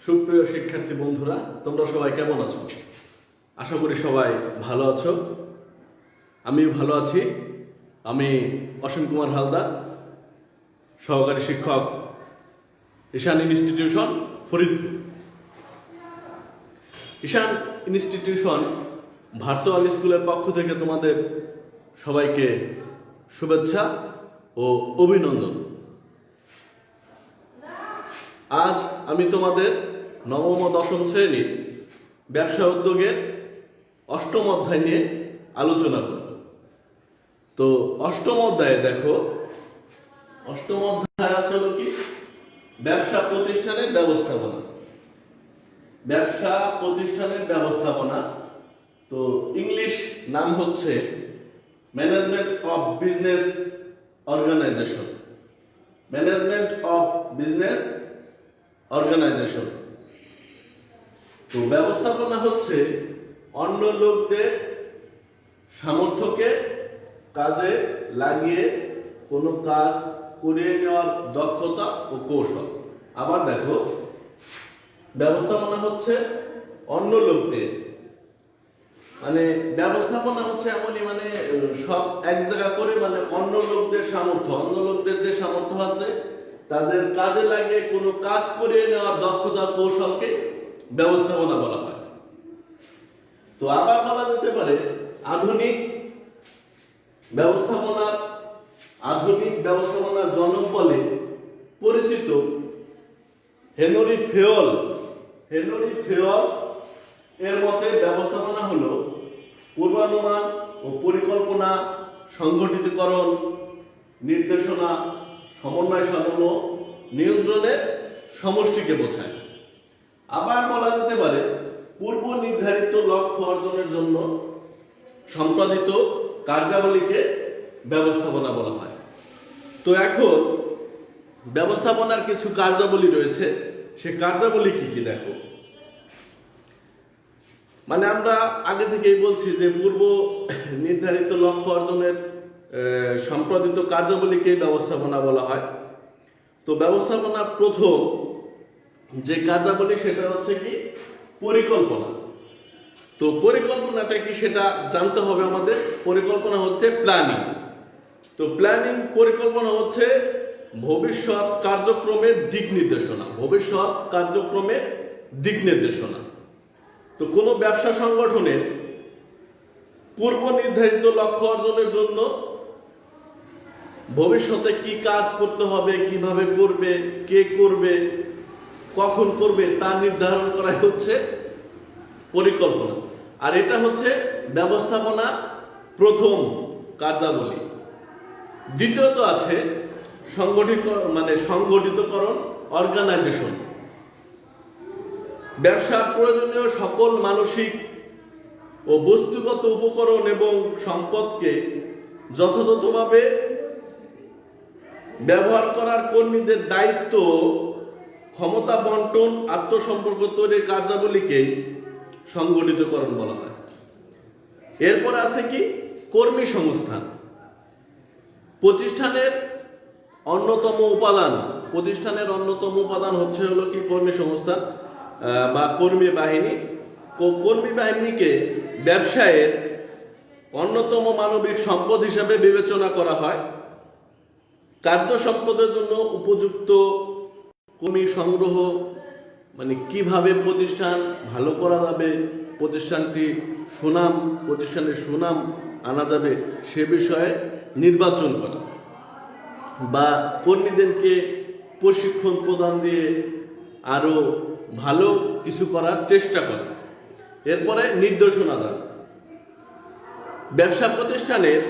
সুপ্রিয় শিক্ষার্থী বন্ধুরা, তোমরা সবাই কেমন আছো? আশা করি সবাই ভালো আছো। আমিও ভালো আছি। আমি অসীম কুমার হালদার, সহকারী শিক্ষক, ঈশান ইনস্টিটিউশন, ফরিদপুর। ঈশান ইনস্টিটিউশন ভার্চুয়াল স্কুলের পক্ষ থেকে তোমাদের সবাইকে শুভেচ্ছা ও অভিনন্দন। আজ আমি তোমাদের নবম ও দশম শ্রেণীর ব্যবসা উদ্যোগের অষ্টম অধ্যায় নিয়ে আলোচনা করব। তো অষ্টম অধ্যায়ে দেখো, অষ্টম অধ্যায় আছে হলো কি ব্যবসা প্রতিষ্ঠানের ব্যবস্থাপনা। ব্যবসা প্রতিষ্ঠানের ব্যবস্থাপনা, তো ইংলিশ নাম হচ্ছে management of business organisation. Management of business organisation. তো ব্যবস্থাপনা হচ্ছে অন্য লোকদের সামর্থ্যকে কাজে লাগিয়ে কোনো কাজ করিয়ে নেওয়ার দক্ষতা ও কৌশল। আবার দেখো, ব্যবস্থাপনা হচ্ছে অন্য লোকদের, মানে ব্যবস্থাপনা হচ্ছে এমনই, মানে সব এক জায়গা করে, মানে অন্য লোকদের সামর্থ্য, অন্য লোকদের যে সামর্থ্য আছে তাদের কাজে লাগিয়ে কোনো কাজ করিয়ে নেওয়ার দক্ষতা কৌশলকে ব্যবস্থাপনা বলা হয়। তো আবার বলা যেতে পারে আধুনিক ব্যবস্থাপনার জনক বলে পরিচিত হেনরি ফেওল এর মতে ব্যবস্থাপনা হলো পূর্বানুমান ও পরিকল্পনা, সংগঠিতকরণ, নির্দেশনা, সমন্বয় সাধন ও নিয়ন্ত্রণের সমষ্টিকে বোঝায়। আবার বলা যেতে পারে পূর্ব নির্ধারিত লক্ষ্য অর্জনের জন্য সম্পাদিত কার্যাবলীকে ব্যবস্থাপনা বলা হয়। তো এখন ব্যবস্থাপনার কিছু কার্যাবলী রয়েছে, সে কার্যাবলী কি কি দেখো। মানে আমরা আগে থেকেই বলছি যে পূর্ব নির্ধারিত লক্ষ্য অর্জনের সম্পাদিত কার্যাবলীকে ব্যবস্থাপনা বলা হয়। তো ব্যবস্থাপনার প্রথম যে কার্যাবলী সেটা হচ্ছে কি পরিকল্পনা। তো পরিকল্পনাটা কি সেটা জানতে হবে আমাদের। পরিকল্পনা হচ্ছে প্ল্যানিং। তো পরিকল্পনা হচ্ছে ভবিষ্যৎ কার্যক্রমের দিক নির্দেশনা। তো কোনো ব্যবসা সংগঠনের পূর্ব নির্ধারিত লক্ষ্য অর্জনের জন্য ভবিষ্যতে কি কাজ করতে হবে, কিভাবে করবে, কে করবে, কখন করবে তা নির্ধারণ করা হচ্ছে পরিকল্পনা। আর এটা হচ্ছে ব্যবস্থাপনা প্রথম কার্যাবলী। দ্বিতীয়ত আছে সংগঠিতকরণ, অর্গানাইজেশন। ব্যবসার প্রয়োজনীয় সকল মানসিক ও বস্তুগত উপকরণ এবং সম্পদকে যথাযথভাবে ব্যবহার করার কর্মীদের দায়িত্ব, ক্ষমতা বন্টন, আত্মসম্পর্ক তৈরির কার্যাবলীকে সংগঠিতকরণ বলা হয়। এরপর আছে কি কর্মী সংস্থান। প্রতিষ্ঠানের অন্যতম উপাদান হচ্ছে হলো কি কর্মী সংস্থান বা কর্মী বাহিনী। কর্মী বাহিনীকে ব্যবসায়ের অন্যতম মানবিক সম্পদ হিসাবে বিবেচনা করা হয়। কার্য সম্পদের জন্য উপযুক্ত কর্মী সংগ্রহ, মানে কিভাবে প্রতিষ্ঠান ভালো করা যাবে, প্রতিষ্ঠানের সুনাম আনা যাবে, সে বিষয়ে নির্বাচন করা বা কর্মীদেরকে প্রশিক্ষণ প্রদান দিয়ে আরো ভালো কিছু করার চেষ্টা করা। এরপরে নির্দেশনা দান। ব্যবসা প্রতিষ্ঠানের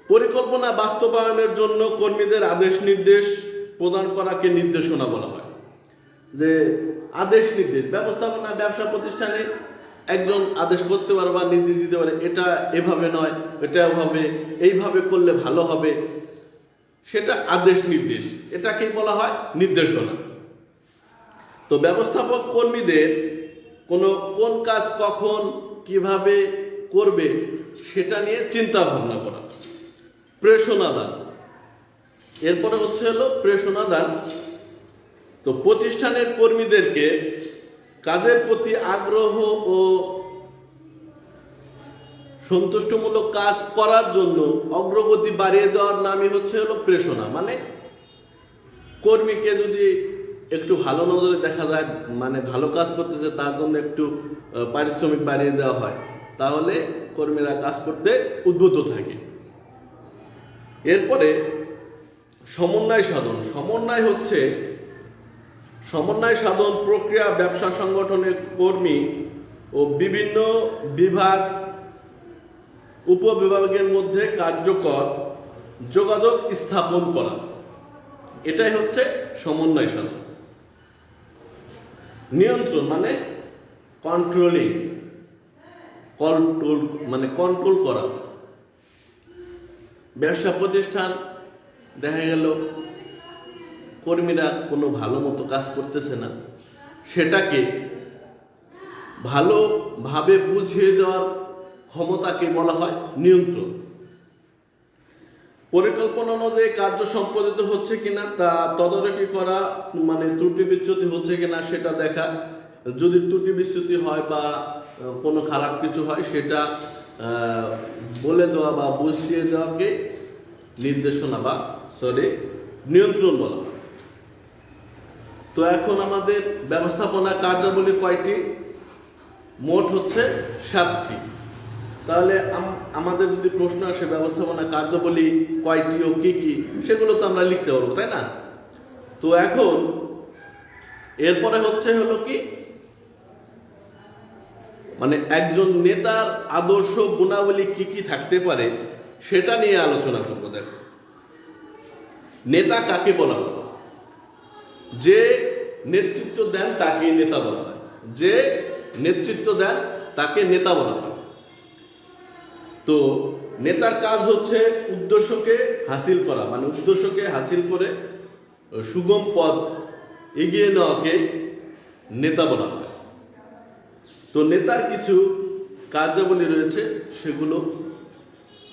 পরিকল্পনা বাস্তবায়নের জন্য কর্মীদের আদেশ নির্দেশ প্রদান করাকে নির্দেশনা বলা হয়। যে আদেশ নির্দেশ, ব্যবসা প্রতিষ্ঠানে একজন আদেশ করতে পারে বা নির্দেশ দিতে পারে, এটা এভাবে নয়, এটা এইভাবে করলে ভালো হবে, সেটা আদেশ নির্দেশ, এটাকেই বলা হয় নির্দেশনা। তো ব্যবস্থাপক কর্মীদের কোন কাজ কখন কিভাবে করবে সেটা নিয়ে চিন্তা ভাবনা করা। প্রেষণা দান। এরপরে হচ্ছে প্রেষণা দান। তো প্রতিষ্ঠানের কর্মীদেরকে কাজের প্রতি আগ্রহ ও সন্তুষ্টমূলক কাজ করার জন্য অগ্রগতি বাড়িয়ে দেওয়ার নামই হলো প্রেরণা। মানে কর্মীকে যদি একটু ভালো নজরে দেখা যায়, মানে ভালো কাজ করতেছে, তার জন্য একটু পারিশ্রমিক বাড়িয়ে দেওয়া হয়, তাহলে কর্মীরা কাজ করতে উদ্বুদ্ধ থাকে। এরপরে সমন্বয় সাধন। সমন্বয় সাধন প্রক্রিয়া ব্যবসা সংগঠনের কর্মী ও বিভিন্ন বিভাগ উপবিভাগের মধ্যে কার্যকর যোগাযোগ স্থাপন করা, এটাই হচ্ছে সমন্বয় সাধন। নিয়ন্ত্রণ মানে কন্ট্রোল করা। ব্যবসা প্রতিষ্ঠান দেখা গেল কর্মীরা কোনো ভালো মতো কাজ করতেছে না, সেটাকে ভালোভাবে বুঝিয়ে দেওয়ার ক্ষমতাকে বলা হয় নিয়ন্ত্রণ। পরিকল্পনা অনুযায়ী কার্য সম্পাদিত হচ্ছে কিনা তা তদারকি করা, মানে ত্রুটি বিচ্যুতি হচ্ছে কিনা সেটা দেখা। যদি ত্রুটি বিচ্যুতি হয় বা কোনো খারাপ কিছু হয়, সেটা বলে দেওয়া বা বুঝিয়ে দেওয়াকে নিয়ন্ত্রণ বলা হয়। তো এখন আমাদের ব্যবস্থাপনা কার্যাবলী কয়টি? মোট হচ্ছে 7টি। তাহলে আমাদের যদি প্রশ্ন আসে ব্যবস্থাপনা কার্যাবলী কয়টি ও কি কি, সেগুলো তো আমরা লিখতে পারবো, তাই না? তো এখন এরপরে হলো কি, মানে একজন নেতার আদর্শ গুণাবলী কি কি থাকতে পারে সেটা নিয়ে আলোচনা করবো। দেখো, নেতা কাকে বলা হয়? যে নেতৃত্ব দেন তাকে নেতা বলা হয়। যে নেতৃত্ব দেন তাকে নেতা বলা হয়। তো নেতার কাজ হচ্ছে উদ্দেশ্যকে হাসিল করা, মানে উদ্দেশ্যকে হাসিল করে সুগম পথ এগিয়ে নেওয়াকে নেতা বলা হয়। তো নেতার কিছু কার্যাবলী রয়েছে, সেগুলো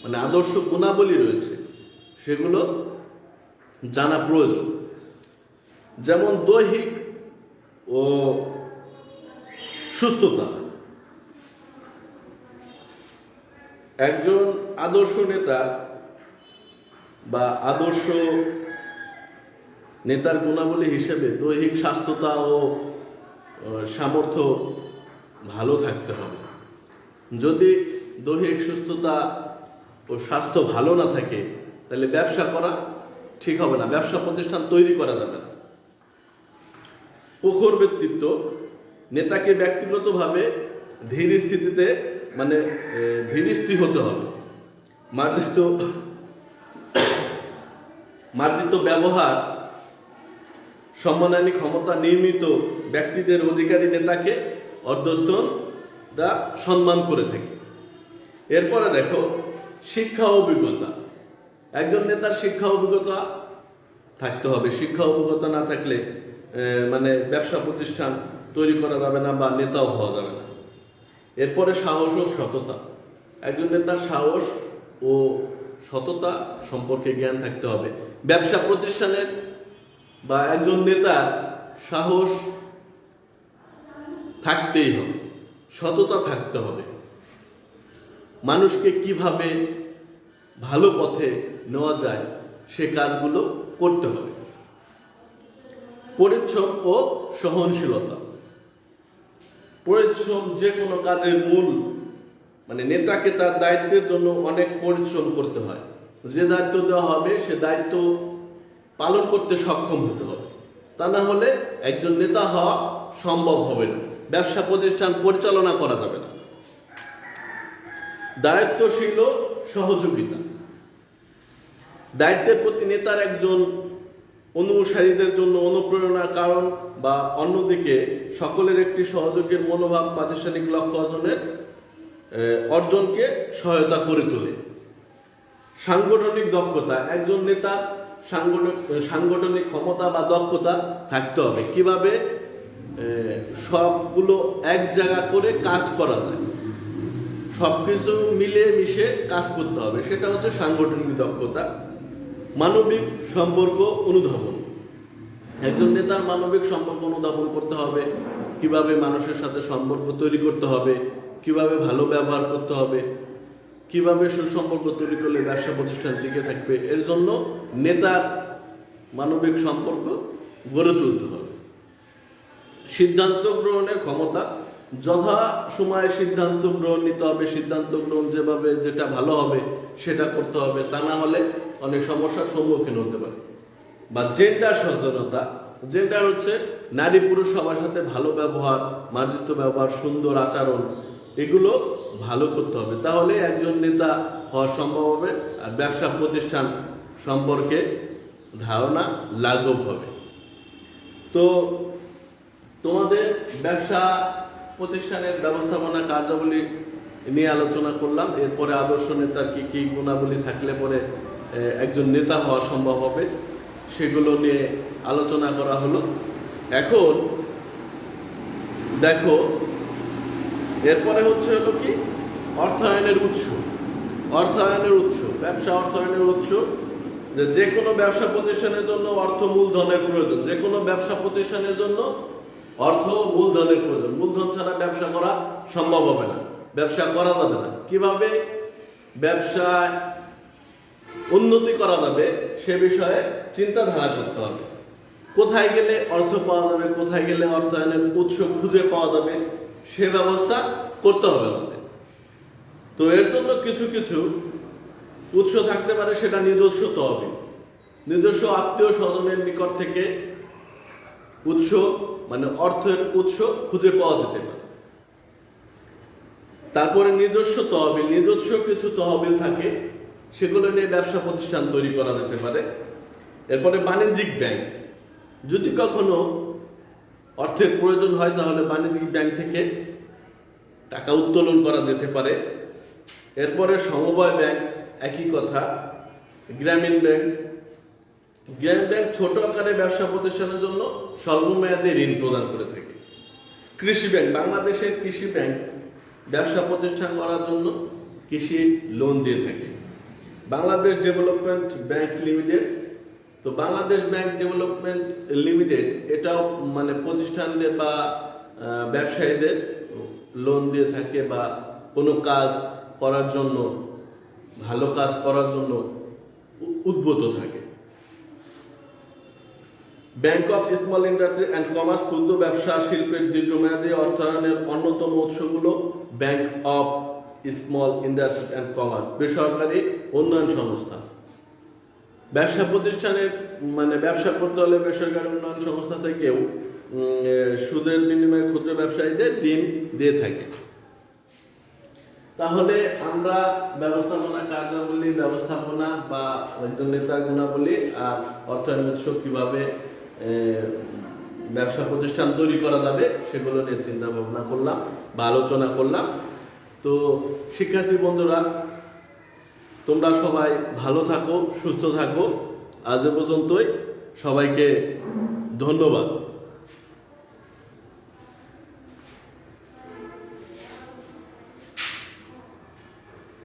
মানে আদর্শ গুণাবলী রয়েছে, সেগুলো জানা প্রয়োজন। যেমন দৈহিক ও সুস্থতা। একজন আদর্শ নেতা বা আদর্শ নেতার গুণাবলী হিসেবে দৈহিক স্বাস্থ্যতা ও সামর্থ্য ভালো থাকতে হবে। যদি দৈহিক সুস্থতা ও স্বাস্থ্য ভালো না থাকে, তাহলে ব্যবসা করা ঠিক হবে না, ব্যবসা প্রতিষ্ঠান তৈরি করা যাবে না। প্রখর ব্যক্তিত্ব। নেতাকে ব্যক্তিগতভাবে ধীর স্থির হতে হবে। মার্জিত ব্যবহার, সম্মানহানি ক্ষমতা নির্মিত ব্যক্তিদের অধিকারী নেতাকে অধ্যস্তরা সম্মান করে থাকে। এরপরে দেখো শিক্ষা অভিজ্ঞতা। একজন নেতার শিক্ষা অভিজ্ঞতা থাকতে হবে। শিক্ষা অভিজ্ঞতা না থাকলে মানে ব্যবসা প্রতিষ্ঠান তৈরি করা যাবে না বা নেতাও হওয়া যাবে না। এরপরে সাহস ও সততা। একজন নেতার সাহস ও সততা সম্পর্কে জ্ঞান থাকতে হবে। ব্যবসা প্রতিষ্ঠানের বা একজন নেতার সাহস থাকতেই হবে, সততা থাকতে হবে। মানুষকে কিভাবে ভালো পথে নেওয়া যায় সে কাজগুলো করতে হবে। পরিশ্রম ও সহনশীলতা। পরিশ্রম যে কোনো কাজের মূল, মানে নেতাকে তার দায়িত্বের জন্য অনেক পরিশ্রম করতে হয়। যে দায়িত্ব দেওয়া হবে সে দায়িত্ব পালন করতে সক্ষম হতে হবে, তা না হলে একজন নেতা হওয়া সম্ভব হবে না, ব্যবসা প্রতিষ্ঠান পরিচালনা করা যাবে না। দায়িত্বশীল সহযোগিতা। দায়িত্বের প্রতি নেতার একজন অনুসারীদের জন্য অনুপ্রেরণার কারণ বা অন্যদিকে সকলের একটি সহযোগের মনোভাব প্রাতিষ্ঠানিক লক্ষ্য অর্জনকে সহায়তা করে তোলে। সাংগঠনিক দক্ষতা। একজন নেতা সাংগঠনিক ক্ষমতা বা দক্ষতা থাকতে হবে। কিভাবে সবগুলো এক জায়গা করে কাজ করা যায়, সবকিছু মিলে মিশে কাজ করতে হবে, সেটা হচ্ছে সাংগঠনিক দক্ষতা। মানবিক সম্পর্ক অনুধাবন। একজন নেতার মানবিক সম্পর্ক অনুধাবন করতে হবে, কিভাবে মানুষের সাথে সম্পর্ক তৈরি করতে হবে, কিভাবে ভালো ব্যবহার করতে হবে, কিভাবে সুসম্পর্ক তৈরি করলে ব্যবসা প্রতিষ্ঠান টিকে থাকবে। এর জন্য নেতার মানবিক সম্পর্ক গড়ে তুলতে হবে। সিদ্ধান্ত গ্রহণের ক্ষমতা, যথা সময়ে সিদ্ধান্ত গ্রহণ নিতে হবে। সিদ্ধান্ত গ্রহণ যেভাবে যেটা ভালো হবে সেটা করতে হবে, তা না হলে অনেক সমস্যার সম্মুখীন হতে পারে। বা জেন্ডার সচেতনতা, জেন্ডার হচ্ছে নারী পুরুষ সবার সাথে ভালো ব্যবহার, মার্জিত ব্যবহার, সুন্দর আচরণ, এগুলো ভালো করতে হবে, তাহলে একজন নেতা হওয়া সম্ভব হবে আর ব্যবসা প্রতিষ্ঠান সম্পর্কে ধারণা লাঘব হবে। তো তোমাদের ব্যবসা প্রতিষ্ঠানের ব্যবস্থাপনা কার্যাবলী নিয়ে আলোচনা করলাম। এরপরে আদর্শ নেতার কি কি গুণাবলী থাকলে পরে একজন নেতা হওয়া সম্ভব হবে সেগুলো নিয়ে আলোচনা করা হলো। এখন দেখো, এরপরে হলো কি অর্থায়নের উৎস। অর্থায়নের উৎস, ব্যবসা অর্থায়নের উৎস, যে কোনো ব্যবসা প্রতিষ্ঠানের জন্য অর্থ মূলধনের প্রয়োজন। যে কোনো ব্যবসা প্রতিষ্ঠানের জন্য অর্থ মূলধনের প্রয়োজন। মূলধন ছাড়া ব্যবসা করা সম্ভব হবে না, ব্যবসা করা যাবে না। কিভাবে ব্যবসায় উন্নতি করা যাবে সে বিষয়ে চিন্তাধারা করতে হবে। কোথায় গেলে অর্থ পাওয়া যাবে, কোথায় গেলে অর্থায়নের উৎস খুঁজে পাওয়া যাবে সে ব্যবস্থা করতে হবে আমাদের। তো এর জন্য কিছু কিছু উৎস থাকতে পারে, সেটা নিজস্ব তহবিল, নিজস্ব আত্মীয় স্বজনের নিকট থেকে উৎস মানে অর্থের উৎস খুঁজে পাওয়া যেতে পারে। তারপরে নিজস্ব তহবিল, নিজস্ব কিছু তহবিল থাকে, সেগুলো নিয়ে ব্যবসা প্রতিষ্ঠান তৈরি করা যেতে পারে। এরপরে বাণিজ্যিক ব্যাংক, যদি কখনো অর্থের প্রয়োজন হয় তাহলে বাণিজ্যিক ব্যাংক থেকে টাকা উত্তোলন করা যেতে পারে। এরপরে সমবায় ব্যাংক, একই কথা। গ্রামীণ ব্যাংক, গ্রামীণ ব্যাংক ছোট আকারে ব্যবসা প্রতিষ্ঠানের জন্য স্বল্পমেয়াদী ঋণ প্রদান করে থাকে। কৃষি ব্যাংক, বাংলাদেশের কৃষি ব্যাংক ব্যবসা প্রতিষ্ঠান করার জন্য কৃষি লোন দিয়ে থাকে। বাংলাদেশ ডেভেলপমেন্ট ব্যাংক লিমিটেড, তো বাংলাদেশ ব্যাংক ডেভেলপমেন্ট লিমিটেড এটাও মানে প্রতিষ্ঠানদের বা ব্যবসায়ীদের লোন দিয়ে থাকে বা কোনো কাজ করার জন্য, ভালো কাজ করার জন্য উদ্বুদ্ধ থাকে। Bank of small industry and commerce, ক্ষুদ্র ব্যবসা শিল্পের দীর্ঘমেয়াদী অর্থায়নের অন্যতম উৎসগুলো bank of small industry and commerce, বেসরকারি উন্নয়ন সংস্থা। ব্যবসা প্রতিষ্ঠানের মানে ব্যবসা করতে হলে বেসরকারি উন্নয়ন সংস্থা থেকেও সুদের বিনিময়ে ক্ষুদ্র ব্যবসায়ীদের ঋণ দিয়ে থাকে। তাহলে আমরা ব্যবস্থাপনা কার্যাবলী, ব্যবস্থাপনা বা একজন নেতার গুণাবলী আর অর্থায়ন উৎস কিভাবে ব্যবসা প্রতিষ্ঠান তৈরি করা যাবে সেগুলো নিয়ে চিন্তা ভাবনা করলাম বা আলোচনা করলাম। তো শিক্ষার্থী বন্ধুরা, তোমরা সবাই ভালো থাকো, সুস্থ থাকো। আজ পর্যন্তই, সবাইকে ধন্যবাদ।